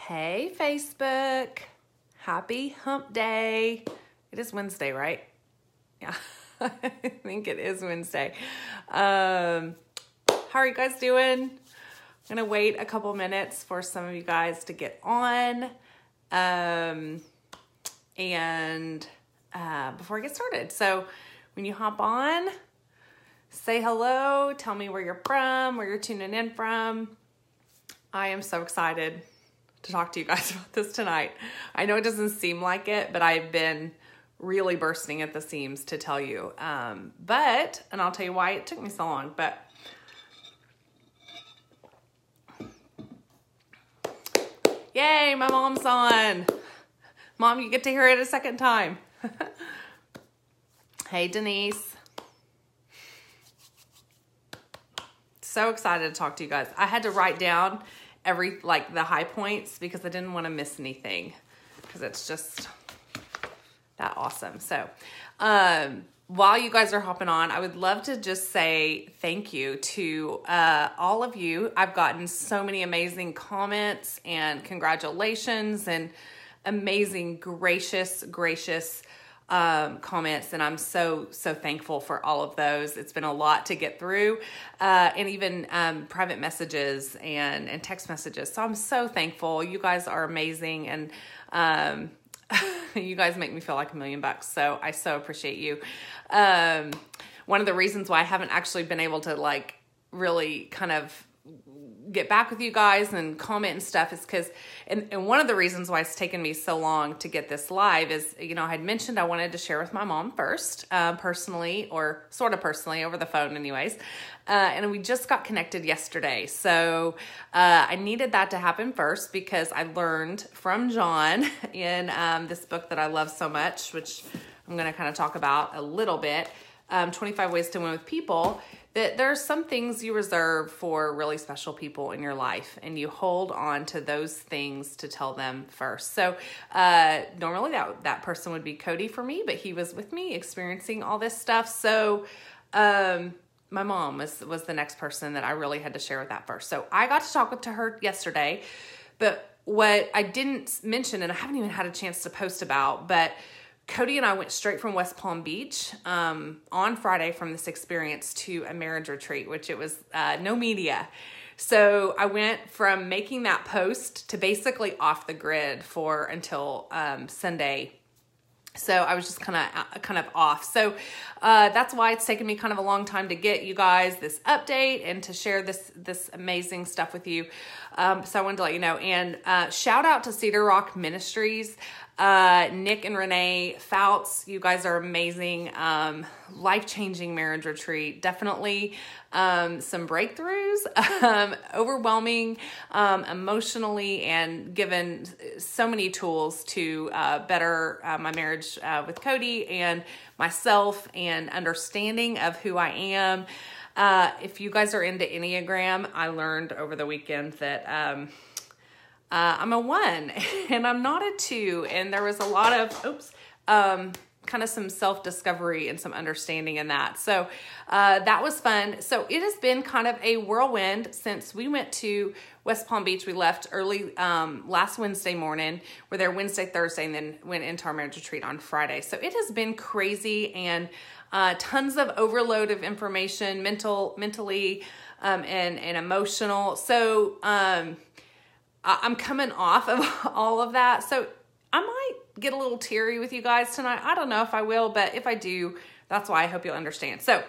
Hey, Facebook. Happy hump day. It is Wednesday, right? Yeah, I think it is Wednesday. How are you guys doing? I'm going to wait a couple minutes for some of you guys to get on. Before I get started. So when you hop on, say hello, tell me where you're from, where you're tuning in from. I am so excited to talk to you guys about this tonight. I know it doesn't seem like it, but I've been really bursting at the seams to tell you. And I'll tell you why it took me so long, but yay, my mom's on. Mom, you get to hear it a second time. Hey, Denise. So excited to talk to you guys. I had to write down the high points because I didn't want to miss anything because it's just that awesome. So, while you guys are hopping on, I would love to just say thank you to all of you. I've gotten so many amazing comments and congratulations and amazing, gracious comments, and I'm so thankful for all of those. It's been a lot to get through, and even private messages and text messages. So I'm so thankful. You guys are amazing, and you guys make me feel like $1 million. So I so appreciate you. One of the reasons why I haven't actually been able to really kind of get back with you guys and comment and stuff is because, and one of the reasons why it's taken me so long to get this live is, I had mentioned I wanted to share with my mom first, personally, or sort of personally over the phone anyways. And we just got connected yesterday. So, I needed that to happen first because I learned from John in, this book that I love so much, which I'm going to kind of talk about a little bit, 25 Ways to Win with People, that there's some things you reserve for really special people in your life, and you hold on to those things to tell them first. So normally that person would be Cody for me, but he was with me experiencing all this stuff. So my mom was the next person that I really had to share with that first. So I got to talk to her yesterday, but what I didn't mention, and I haven't even had a chance to post about, but Cody and I went straight from West Palm Beach on Friday from this experience to a marriage retreat, which it was no media. So I went from making that post to basically off the grid until Sunday. So I was just kind of off. So that's why it's taken me kind of a long time to get you guys this update and to share this amazing stuff with you. So I wanted to let you know. And shout out to Cedar Rock Ministries. Nick and Renee Fouts, you guys are amazing. Life-changing marriage retreat. Definitely some breakthroughs, overwhelming emotionally, and given so many tools to better my marriage with Cody and myself, and understanding of who I am. If you guys are into Enneagram, I learned over the weekend that I'm a 1 and I'm not a 2. And there was a lot of, kind of some self-discovery and some understanding in that. So that was fun. So it has been kind of a whirlwind since we went to West Palm Beach. We left early last Wednesday morning. We're there Wednesday, Thursday, and then went into our marriage retreat on Friday. So it has been crazy and tons of overload of information, mentally and emotional. So I'm coming off of all of that. So I might get a little teary with you guys tonight. I don't know if I will, but if I do, that's why I hope you'll understand. So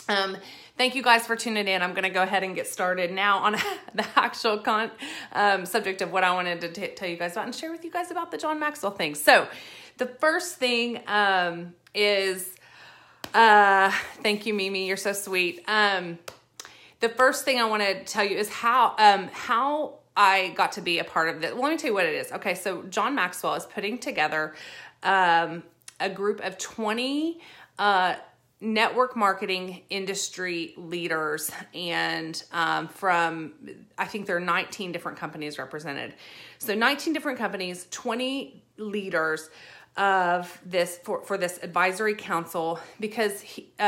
thank you guys for tuning in. I'm going to go ahead and get started now on the actual subject of what I wanted to tell you guys about and share with you guys about the John Maxwell thing. So the first thing is, thank you, Mimi. You're so sweet. The first thing I want to tell you is how I got to be a part of this. Well, let me tell you what it is. Okay, so John Maxwell is putting together a group of 20 network marketing industry leaders, and from, I think there are 19 different companies represented. So 19 different companies, 20 leaders of this for this advisory council, because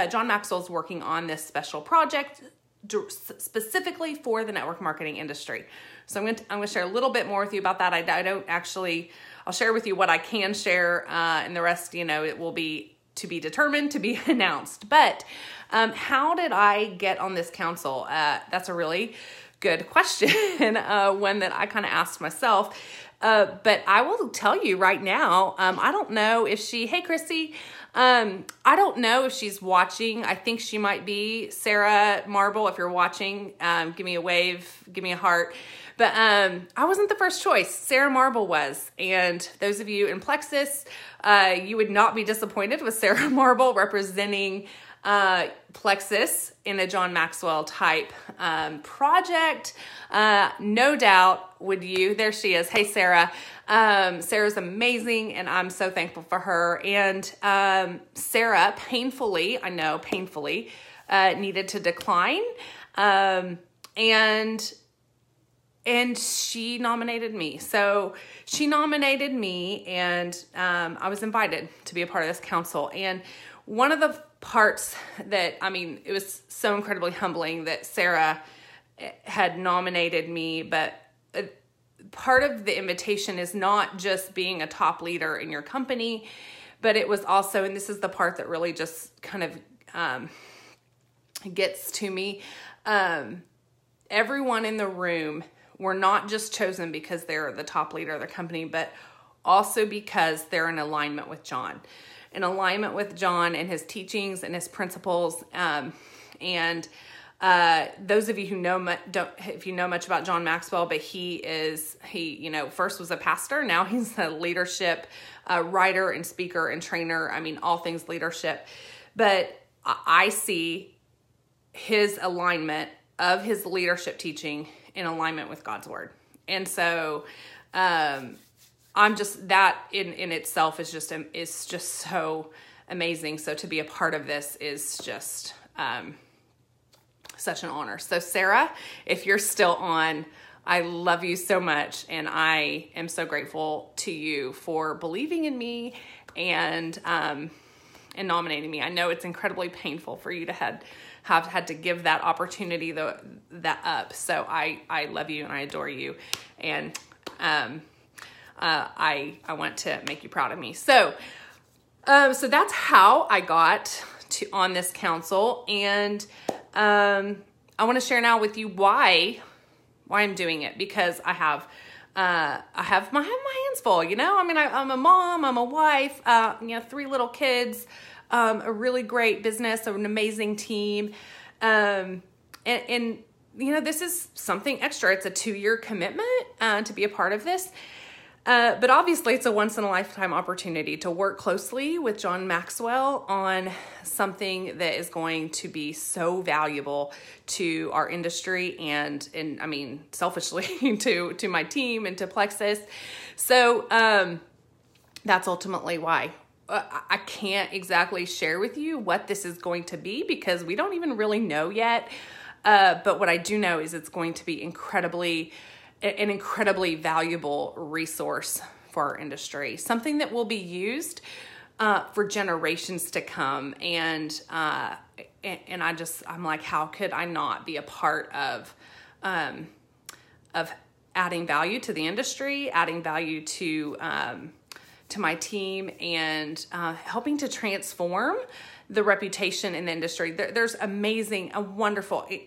John Maxwell is working on this special project specifically for the network marketing industry. So I'm going to share a little bit more with you about that. I don't actually, I'll share with you what I can share, and the rest, it will be to be determined, to be announced. But how did I get on this council? That's a really good question, one that I kind of asked myself. But I will tell you right now, I don't know if hey, Chrissy, I don't know if she's watching. I think she might be. Sarah Marble, if you're watching, give me a wave, give me a heart. But I wasn't the first choice. Sarah Marble was. And those of you in Plexus, you would not be disappointed with Sarah Marble representing Plexus in a John Maxwell type project. No doubt would you. There she is. Hey, Sarah. Sarah's amazing, and I'm so thankful for her. And Sarah painfully needed to decline. And she nominated me. So she nominated me, and I was invited to be a part of this council. And one of the parts that, it was so incredibly humbling that Sarah had nominated me, but part of the invitation is not just being a top leader in your company, but it was also, and this is the part that really just kind of gets to me, everyone in the room were not just chosen because they're the top leader of the company, but also because they're in alignment with John. In alignment with John and his teachings and his principles. And those of you who if you know much about John Maxwell, but he first was a pastor. Now he's a leadership writer and speaker and trainer. All things leadership. But I see his alignment of his leadership teaching in alignment with God's word. And so, I'm just, that in itself is just so amazing. So to be a part of this is just, such an honor. So Sarah, if you're still on, I love you so much. And I am so grateful to you for believing in me and nominating me. I know it's incredibly painful for you to have had to give that opportunity that up. So I love you and I adore you. And, I want to make you proud of me. So that's how I got on this council. And, I want to share now with you why I'm doing it, because I have my hands full, I'm a mom, I'm a wife, 3 little kids, a really great business, an amazing team. And this is something extra. It's a 2-year commitment, to be a part of this. But obviously it's a once in a lifetime opportunity to work closely with John Maxwell on something that is going to be so valuable to our industry and selfishly to my team and to Plexus. So, that's ultimately why. I can't exactly share with you what this is going to be because we don't even really know yet. But what I do know is it's going to be an incredibly valuable resource for our industry, something that will be used for generations to come. And I'm like, how could I not be a part of adding value to the industry, adding value to my team, and helping to transform the reputation in the industry. There's amazing,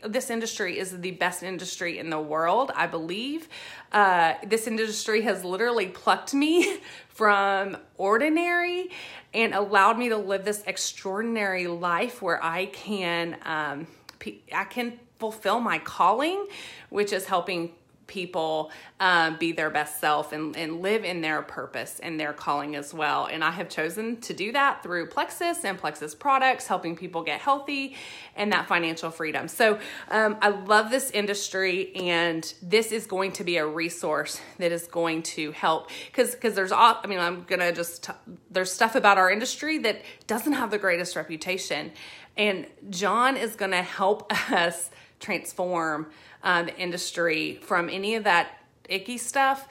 this industry is the best industry in the world, I believe. This industry has literally plucked me from ordinary and allowed me to live this extraordinary life where I can fulfill my calling, which is helping people be their best self and live in their purpose and their calling as well. And I have chosen to do that through Plexus and Plexus products, helping people get healthy and that financial freedom. So I love this industry, and this is going to be a resource that is going to help because there's stuff about our industry that doesn't have the greatest reputation, and John is going to help us transform the industry from any of that icky stuff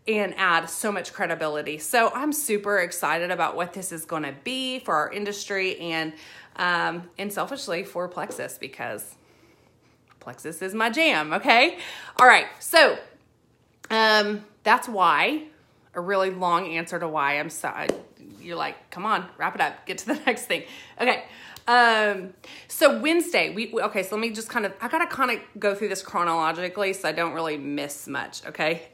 and add so much credibility. So I'm super excited about what this is going to be for our industry and selfishly for Plexus, because Plexus is my jam. Okay. All right. So, that's why, a really long answer to why I'm sorry. You're like, come on, wrap it up. Get to the next thing. Okay. So Wednesday, okay, so let me just I gotta kind of go through this chronologically so I don't really miss much. Okay.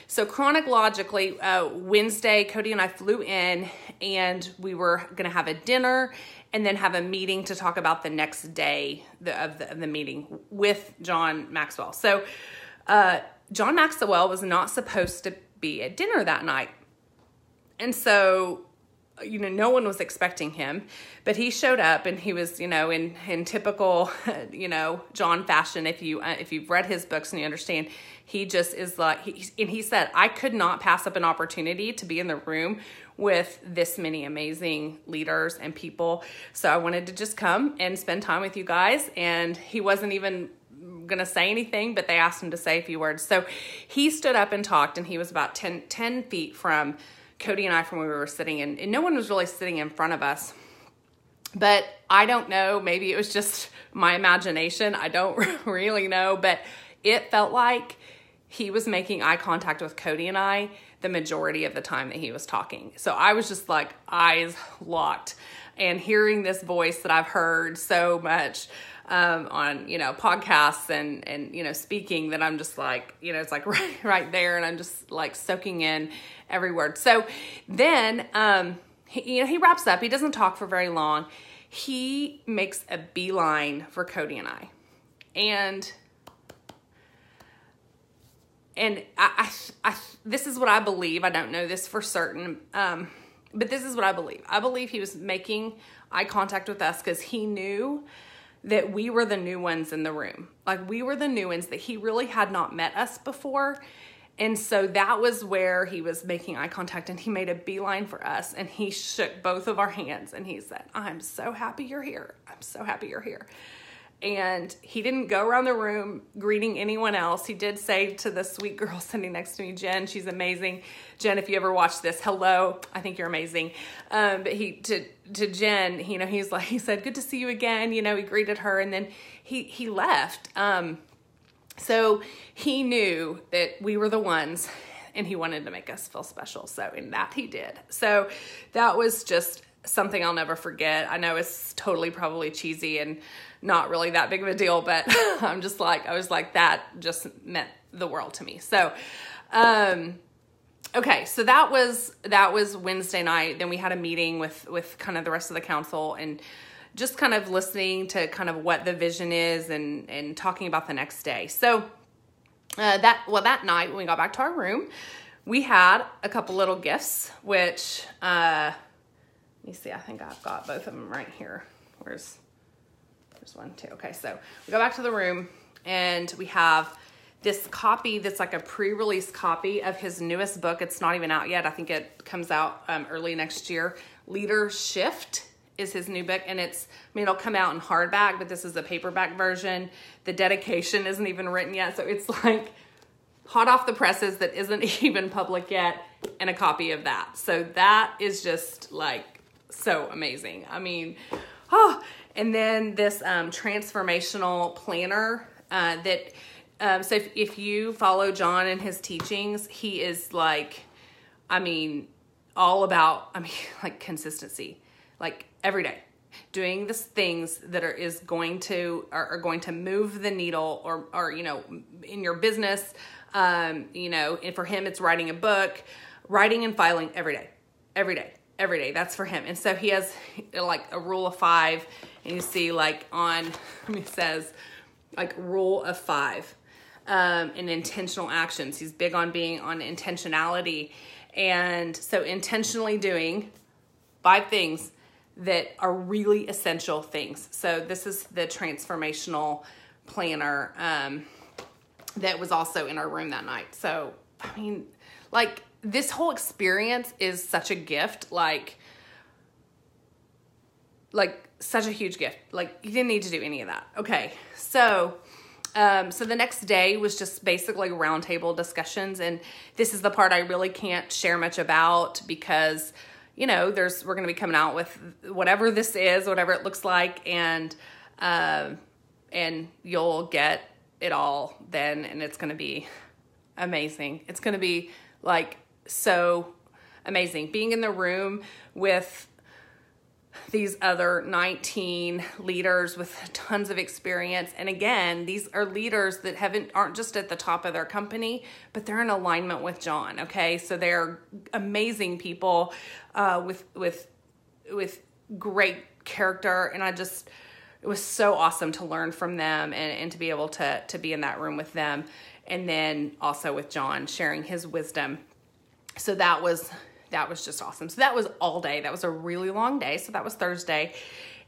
So chronologically, Wednesday, Cody and I flew in and we were going to have a dinner and then have a meeting to talk about the next day of the meeting with John Maxwell. So, John Maxwell was not supposed to be at dinner that night. And so, no one was expecting him, but he showed up and he was, in typical, John fashion. If you've read his books and you understand, he just is like, he said, I could not pass up an opportunity to be in the room with this many amazing leaders and people. So I wanted to just come and spend time with you guys. And he wasn't even going to say anything, but they asked him to say a few words. So he stood up and talked, and he was about 10 feet from Cody and I from where we were sitting, and no one was really sitting in front of us. But I don't know, maybe it was just my imagination. I don't really know, but it felt like he was making eye contact with Cody and I the majority of the time that he was talking. So I was just like eyes locked and hearing this voice that I've heard so much on, podcasts and speaking, that I'm just like, it's like right there. And I'm just like soaking in every word. So then, he wraps up. He doesn't talk for very long. He makes a beeline for Cody and I. And I this is what I believe. I don't know this for certain. But this is what I believe. I believe he was making eye contact with us because he knew that we were the new ones in the room. Like, we were the new ones, that he really had not met us before. And so that was where he was making eye contact, and he made a beeline for us, and he shook both of our hands and he said, I'm so happy you're here. I'm so happy you're here. And he didn't go around the room greeting anyone else. He did say to the sweet girl sitting next to me, Jen, she's amazing. Jen, if you ever watch this, hello, I think you're amazing. But to Jen, he said, good to see you again. He greeted her, and then he left. So he knew that we were the ones, and he wanted to make us feel special. So in that he did. So that was just something I'll never forget. I know it's totally probably cheesy and not really that big of a deal, but I was like, that just meant the world to me. So, okay. So that was Wednesday night. Then we had a meeting with kind of the rest of the council, and just kind of listening to kind of what the vision is and talking about the next day. So, that night when we got back to our room, we had a couple little gifts, which, let me see, I think I've got both of them right here. There's one too. Okay, so we go back to the room, and we have this copy that's like a pre-release copy of his newest book. It's not even out yet. I think it comes out early next year. Leader Shift is his new book, and it'll come out in hardback, but this is a paperback version. The dedication isn't even written yet, so it's like hot off the presses that isn't even public yet, and a copy of that. So that is just like so amazing. And then this transformational planner so if you follow John and his teachings, he is like, all about, like consistency, like every day doing these things that are going to move the needle or in your business. And for him, it's writing a book, writing and filing every day. That's for him. And so he has like a rule of 5, and you see like it says like rule of 5, in intentional actions. He's big on being on intentionality. And so intentionally doing 5 things that are really essential things. So this is the transformational planner, that was also in our room that night. So, like, this whole experience is such a gift, like such a huge gift. Like, you didn't need to do any of that. Okay. So the next day was just basically roundtable discussions. And this is the part I really can't share much about because, we're going to be coming out with whatever this is, whatever it looks like. And and you'll get it all then, and it's going to be amazing. It's going to be like so amazing being in the room with these other 19 leaders with tons of experience. And again, these are leaders that aren't just at the top of their company, but they're in alignment with John. Okay. So they're amazing people, with great character. And it was so awesome to learn from them and to be able to be in that room with them. And then also with John sharing his wisdom. So that was just awesome. So that was all day. That was a really long day. So that was Thursday.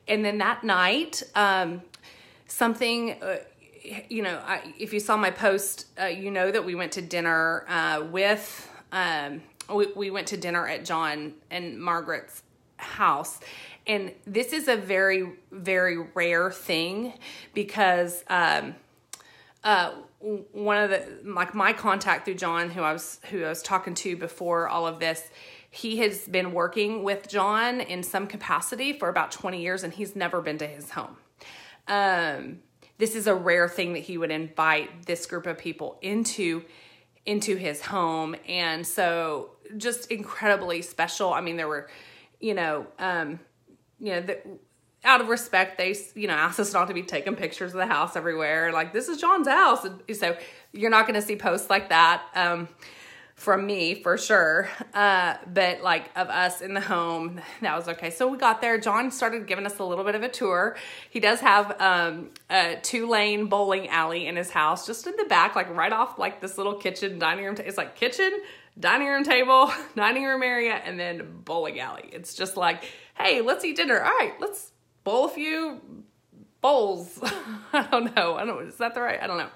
And then that night, if you saw my post, you know that we went to dinner we went to dinner at John and Margaret's house. And this is a very, very rare thing because one of my contact through John, who I was talking to before all of this, he has been working with John in some capacity for about 20 years, and he's never been to his home. This is a rare thing that he would invite this group of people into his home. And so just incredibly special. I mean, there were, out of respect, they, asked us not to be taking pictures of the house everywhere. Like, this is John's house. And so you're not going to see posts like that from me for sure. But like of us in the home, that was okay. So we got there. John started giving us a little bit of a tour. He does have a 2-lane bowling alley in his house, just in the back, like right off like this little kitchen, dining room. It's like kitchen, dining room table, dining room area, and then bowling alley. It's just like, hey, let's eat dinner. All right, let's bowl a few bowls. I don't know. Is that the right? I don't know.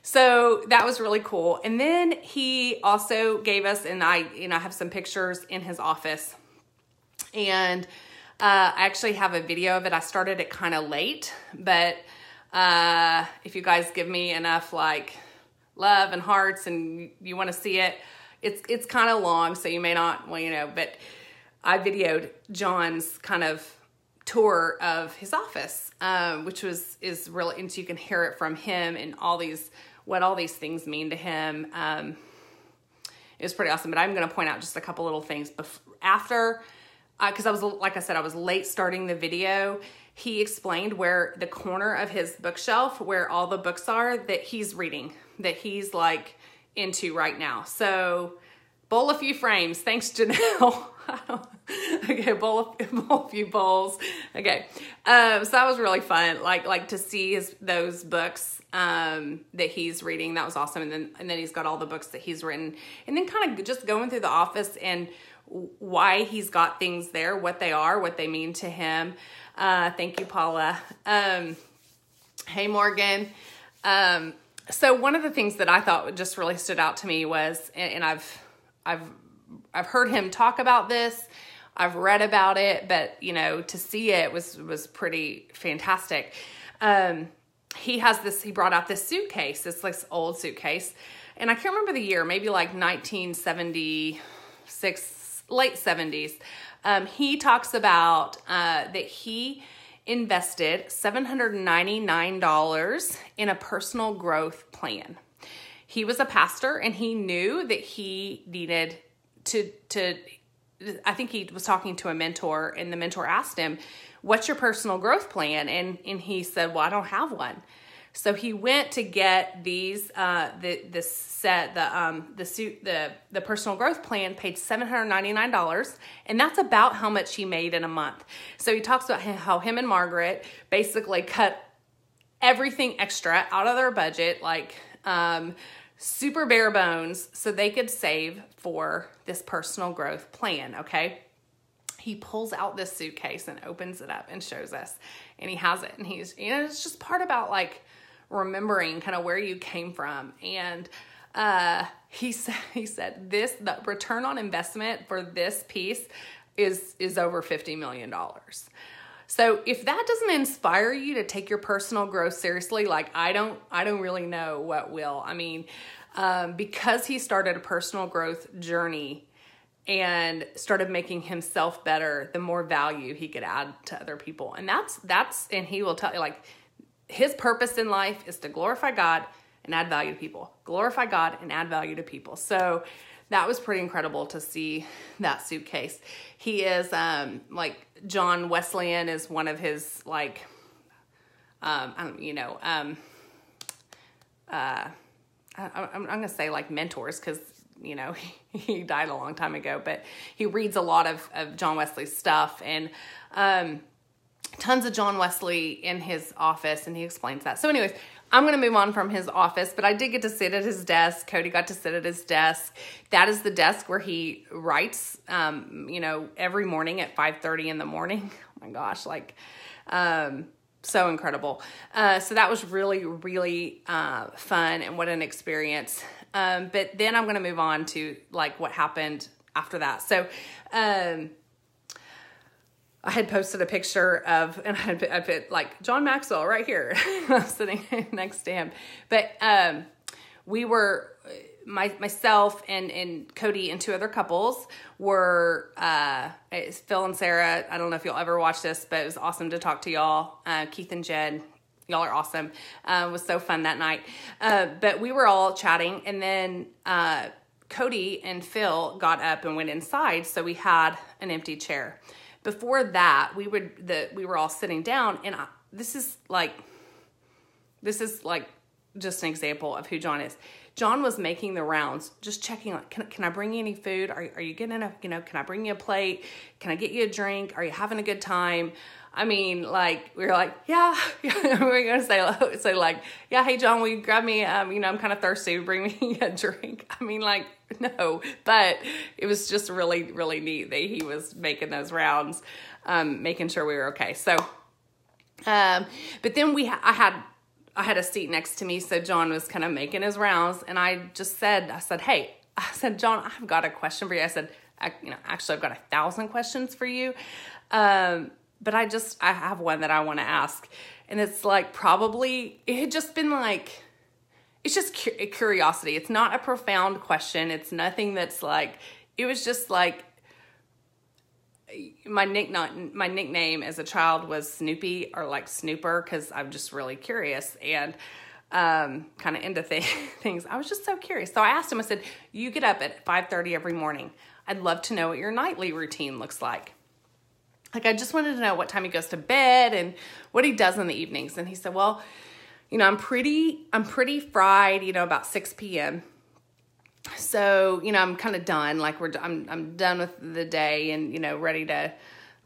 So that was really cool. And then he also gave us, and I have some pictures in his office, and I actually have a video of it. I started it kind of late, but if you guys give me enough like love and hearts and you want to see it, it's kind of long, so you may not, but I videoed John's kind of tour of his office, which is really, and so you can hear it from him and what all these things mean to him. It was pretty awesome, but I'm going to point out just a couple little things after, because I was late starting the video. He explained where the corner of his bookshelf, where all the books are that he's reading, that he's like into right now. So bowl a few frames. Thanks, Janelle. Okay, bowl a few bowls. Okay, so that was really fun. Like to see those books that he's reading. That was awesome. And then he's got all the books that he's written. And then kind of just going through the office and why he's got things there, what they are, what they mean to him. Thank you, Paula. Hey, Morgan. So one of the things that I thought just really stood out to me was, and I've heard him talk about this. I've read about it, but to see it was pretty fantastic. He brought out this suitcase, this like old suitcase, and I can't remember the year, maybe like 1976, late 70s. He talks about that he invested $799 in a personal growth plan. He was a pastor, and he knew that he needed to I think he was talking to a mentor, and the mentor asked him, "What's your personal growth plan?" And he said, "Well, I don't have one." So he went to get these the personal growth plan, paid $799, and that's about how much he made in a month. So he talks about how him and Margaret basically cut everything extra out of their budget, like super bare bones, so they could save for this personal growth plan. Okay. He pulls out this suitcase and opens it up and shows us, and he has it. And he's, it's just part about like remembering kind of where you came from. And he said the return on investment for this piece is over $50 million. So if that doesn't inspire you to take your personal growth seriously, like I don't really know what will. I mean, because he started a personal growth journey and started making himself better, the more value he could add to other people. And and he will tell you, like, his purpose in life is to glorify God and add value to people. Glorify God and add value to people. So that was pretty incredible to see that suitcase. He is, like, John Wesleyan is one of his, like, I'm going to say, like, mentors, because, you know, he died a long time ago, but he reads a lot of John Wesley's stuff, and tons of John Wesley in his office, and he explains that. So anyways, I'm going to move on from his office, but I did get to sit at his desk. Cody got to sit at his desk. That is the desk where he writes, you know, every morning at 5:30 in the morning. Oh my gosh, like, so incredible. So that was really, really fun, and what an experience. But then I'm going to move on to, like, what happened after that. So I had posted a picture of, and I put like John Maxwell right here. I was sitting next to him. But we were, myself and Cody and two other couples were, it's Phil and Sarah. I don't know if you'll ever watch this, but it was awesome to talk to y'all. Keith and Jed, y'all are awesome. It was so fun that night. But we were all chatting, and then Cody and Phil got up and went inside, so we had an empty chair. Before that, we were all sitting down, and this is like just an example of who John is. John was making the rounds, just checking, like, can I bring you any food? Are you getting enough? You know, can I bring you a plate? Can I get you a drink? Are you having a good time? I mean, like, we were like, yeah. We were going to say like, yeah, hey, John, will you grab me, you know, I'm kind of thirsty, bring me a drink. I mean, like, no, but it was just really, really neat that he was making those rounds, making sure we were okay. So, but then I had a seat next to me, so John was kind of making his rounds, and I said, hey, John, I've got a question for you. I said, actually, I've got 1,000 questions for you. But I have one that I want to ask. And it's like, it had just been like, it's just curiosity. It's not a profound question. It's nothing that's like, it was just like, my nickname as a child was Snoopy, or like Snooper, because I'm just really curious and kind of into things. I was just so curious. So I asked him, I said, you get up at 5:30 every morning. I'd love to know what your nightly routine looks like. Like, I just wanted to know what time he goes to bed and what he does in the evenings. And he said, well, you know, I'm pretty fried, you know, about 6 p.m. So, you know, I'm kind of done. Like, I'm done with the day, and, you know, ready to,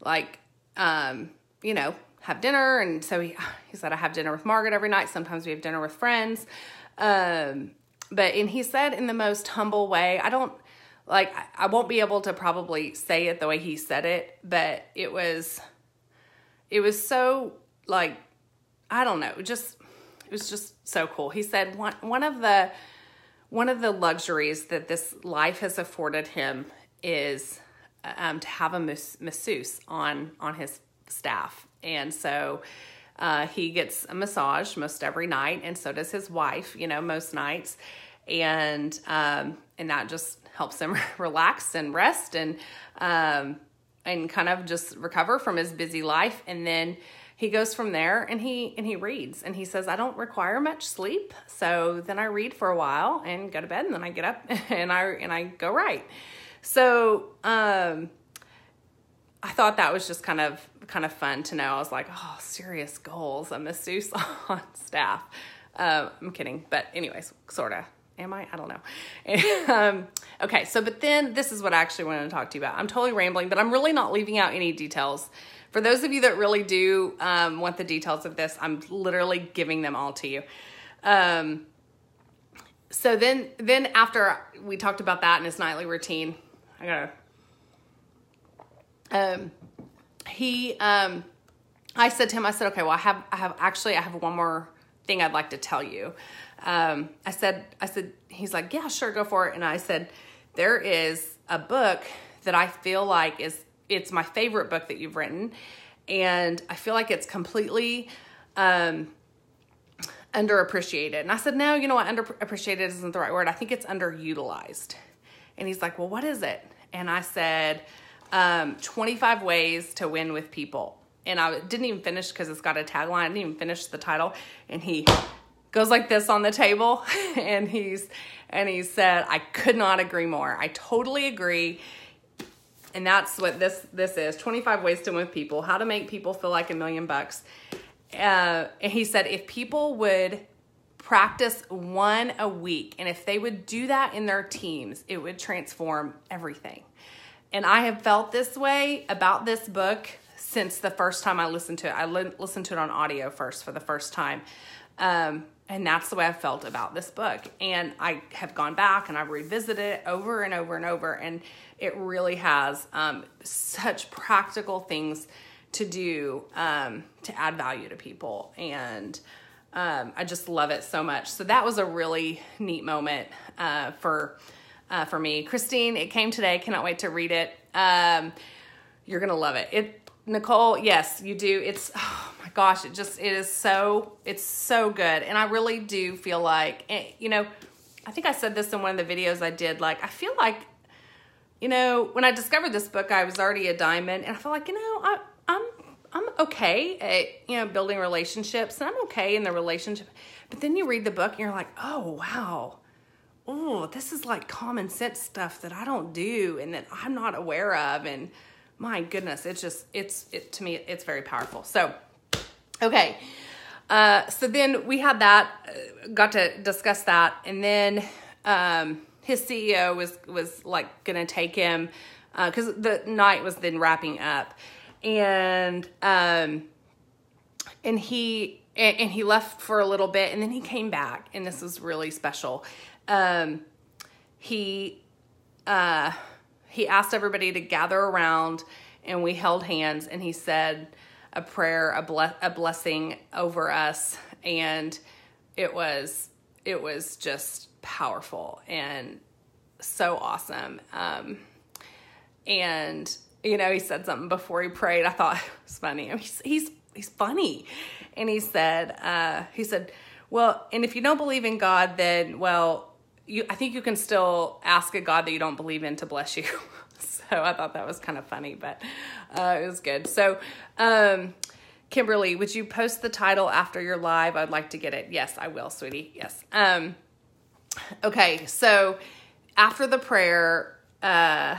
like, you know, have dinner. And so he said, I have dinner with Margaret every night. Sometimes we have dinner with friends. And he said in the most humble way, I won't be able to probably say it the way he said it, but it was so, like, I don't know, it was just so cool. He said one of the luxuries that this life has afforded him is to have a masseuse on his staff. And so he gets a massage most every night, and so does his wife, you know, most nights. And that just helps him relax and rest and kind of just recover from his busy life. And then he goes from there, and he reads, and he says, I don't require much sleep. So then I read for a while and go to bed, and then I get up and I go write. So, I thought that was just kind of fun to know. I was like, oh, serious goals, a masseuse on staff. I'm kidding. But anyways, sort of. Am I? I don't know. Okay, but then this is what I actually wanted to talk to you about. I'm totally rambling, but I'm really not leaving out any details. For those of you that really do want the details of this, I'm literally giving them all to you. So then after we talked about that in his nightly routine, I said to him, okay, well, I have one more thing I'd like to tell you. I said, he's like, yeah, sure, go for it. And I said, there is a book that I feel like it's my favorite book that you've written. And I feel like it's completely, underappreciated. And I said, no, you know what? Underappreciated isn't the right word. I think it's underutilized. And he's like, well, what is it? and I said, 25 ways to win with people. And I didn't even finish because it's got a tagline. I didn't even finish the title. And he goes like this on the table, and he said, I could not agree more. I totally agree. And that's what this is, 25 ways to win with people, how to make people feel like $1 million. And he said, if people would practice one a week, and if they would do that in their teams, it would transform everything. And I have felt this way about this book since the first time I listened to it. I listened to it on audio first for the first time. And that's the way I felt about this book. And I have gone back and I've revisited it over and over and over. And it really has such practical things to do to add value to people. And I just love it so much. So that was a really neat moment for me. Christine, it came today. Cannot wait to read it. You're going to love it. Nicole, yes, you do. It's, oh my gosh, it's so good. And I really do feel like, I think I said this in one of the videos I did, like, I feel like, when I discovered this book, I was already a diamond, and I feel like, I'm okay at, building relationships, and I'm okay in the relationship. But then you read the book and you're like, oh, wow. Oh, this is like common sense stuff that I don't do and that I'm not aware of. And my goodness, to me, it's very powerful. So, okay. So then we had that, got to discuss that. And then, his CEO was like going to take him, cause the night was then wrapping up, and he left for a little bit, and then he came back, and this was really special. He asked everybody to gather around, and we held hands, and he said a prayer, a blessing over us. And it was just powerful and so awesome. And, he said something before he prayed. I thought it was funny. I mean, he's funny. And he said, well, and if you don't believe in God, then, well, I think you can still ask a God that you don't believe in to bless you. So I thought that was kind of funny, but it was good. So, Kimberly, would you post the title after your live? I'd like to get it. Yes, I will, sweetie. Yes. Okay. So after the prayer, I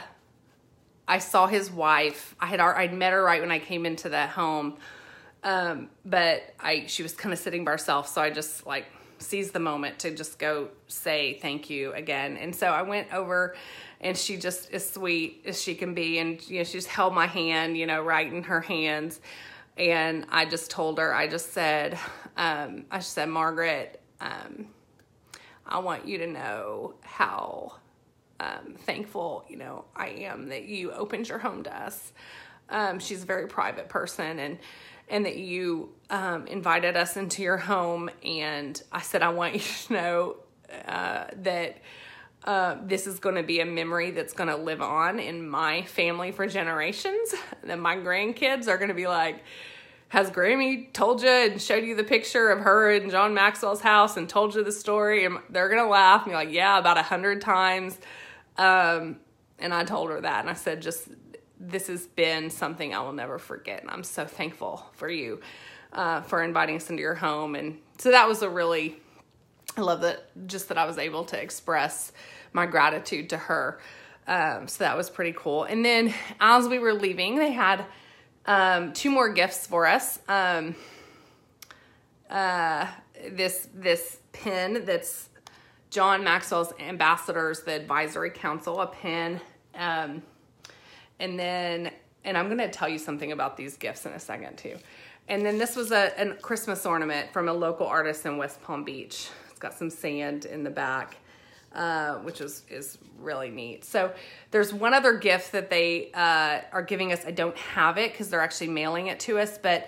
saw his wife. I'd met her right when I came into the home. But she was kind of sitting by herself. So I just seized the moment to just go say thank you again. And so I went over, and she just as sweet as she can be. And, she just held my hand, right in her hands. And I just told her, I said, Margaret, I want you to know how thankful, I am that you opened your home to us. She's a very private person, and that you invited us into your home. And I said, I want you to know that this is going to be a memory that's going to live on in my family for generations. And then my grandkids are going to be like, has Grammy told you and showed you the picture of her in John Maxwell's house and told you the story? And they're going to laugh and be like, yeah, about 100 times. And I told her that. And I said, this has been something I will never forget. And I'm so thankful for you for inviting us into your home. And so that was I love that I was able to express my gratitude to her. So that was pretty cool. And then as we were leaving, they had 2 more gifts for us. This pin that's John Maxwell's Ambassadors, the Advisory Council, a pin. And I'm going to tell you something about these gifts in a second too. And then this was a Christmas ornament from a local artist in West Palm Beach. It's got some sand in the back, which is really neat. So there's one other gift that they are giving us. I don't have it because they're actually mailing it to us, but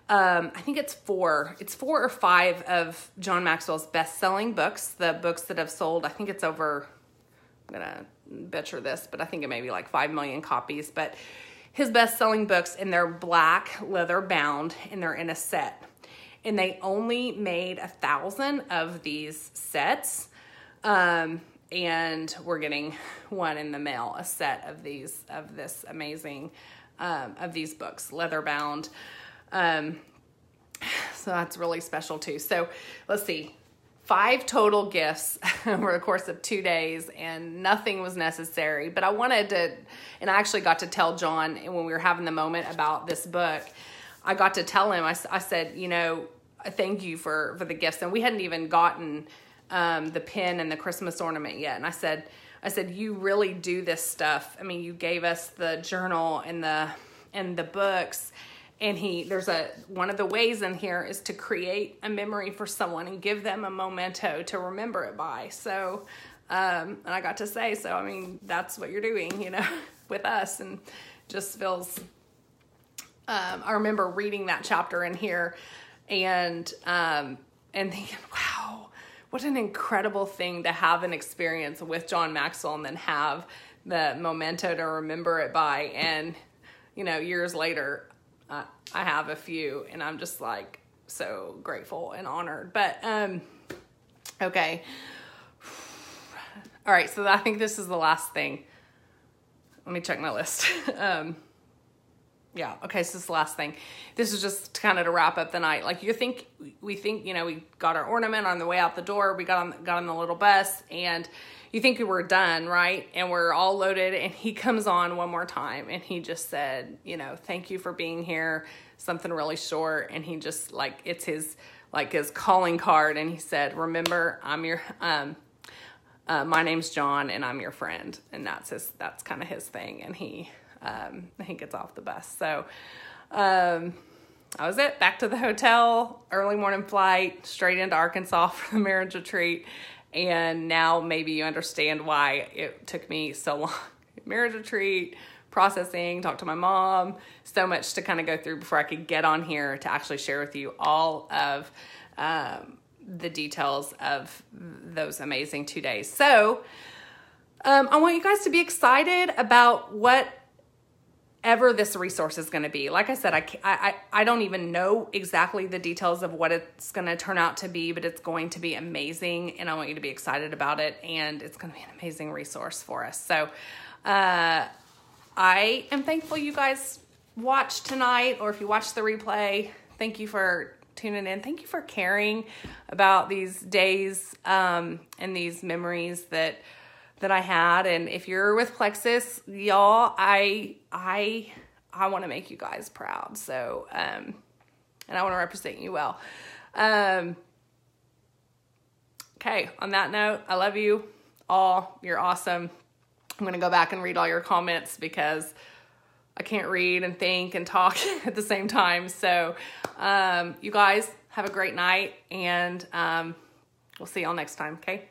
I think it's 4 or 5 of John Maxwell's best-selling books, the books that have sold. I think it's over, I'm going to butcher this, but I think it may be like 5 million copies. But his best-selling books, and they're black, leather bound, and they're in a set. And they only made 1,000 of these sets. And and we're getting one in the mail, a set of these, of this amazing, of these books, leather bound. So that's really special too. So let's see, 5 total gifts over the course of 2 days, and nothing was necessary. But I wanted to, and I actually got to tell John when we were having the moment about this book, I got to tell him, I said, you know, thank you for the gifts. And we hadn't even gotten the pin and the Christmas ornament yet. And I said, you really do this stuff. I mean, you gave us the journal and the books. And there's one of the ways in here is to create a memory for someone and give them a memento to remember it by. So, and I got to say, so, I mean, that's what you're doing, you know, with us, and just feels, I remember reading that chapter in here and thinking, wow, what an incredible thing to have an experience with John Maxwell and then have the memento to remember it by. And, you know, years later, I have a few, and I'm just like so grateful and honored. But okay, all right. So I think this is the last thing. Let me check my list. Yeah. Okay. So this is the last thing. This is just kind of to wrap up the night. Like we think, you know, we got our ornament on the way out the door. We got on the little bus, and you think we were done, right? And we're all loaded, and he comes on one more time, and he just said, you know, thank you for being here. Something really short. And he just like, it's his calling card. And he said, remember, I'm your, my name's John, and I'm your friend. And that's kind of his thing. And he gets off the bus. So, that was it. Back to the hotel, early morning flight, straight into Arkansas for the marriage retreat. And now maybe you understand why it took me so long. Marriage retreat, processing, talk to my mom, so much to kind of go through before I could get on here to actually share with you all of the details of those amazing 2 days. So I want you guys to be excited about whatever this resource is going to be. Like I said, I don't even know exactly the details of what it's going to turn out to be, but it's going to be amazing, and I want you to be excited about it, and it's going to be an amazing resource for us. So I am thankful you guys watched tonight, or if you watched the replay, thank you for tuning in. Thank you for caring about these days and these memories that I had. And if you're with Plexus, y'all, I want to make you guys proud. So, and I want to represent you well. Okay. On that note, I love you all. You're awesome. I'm going to go back and read all your comments because I can't read and think and talk at the same time. So, you guys have a great night, and we'll see y'all next time. Okay.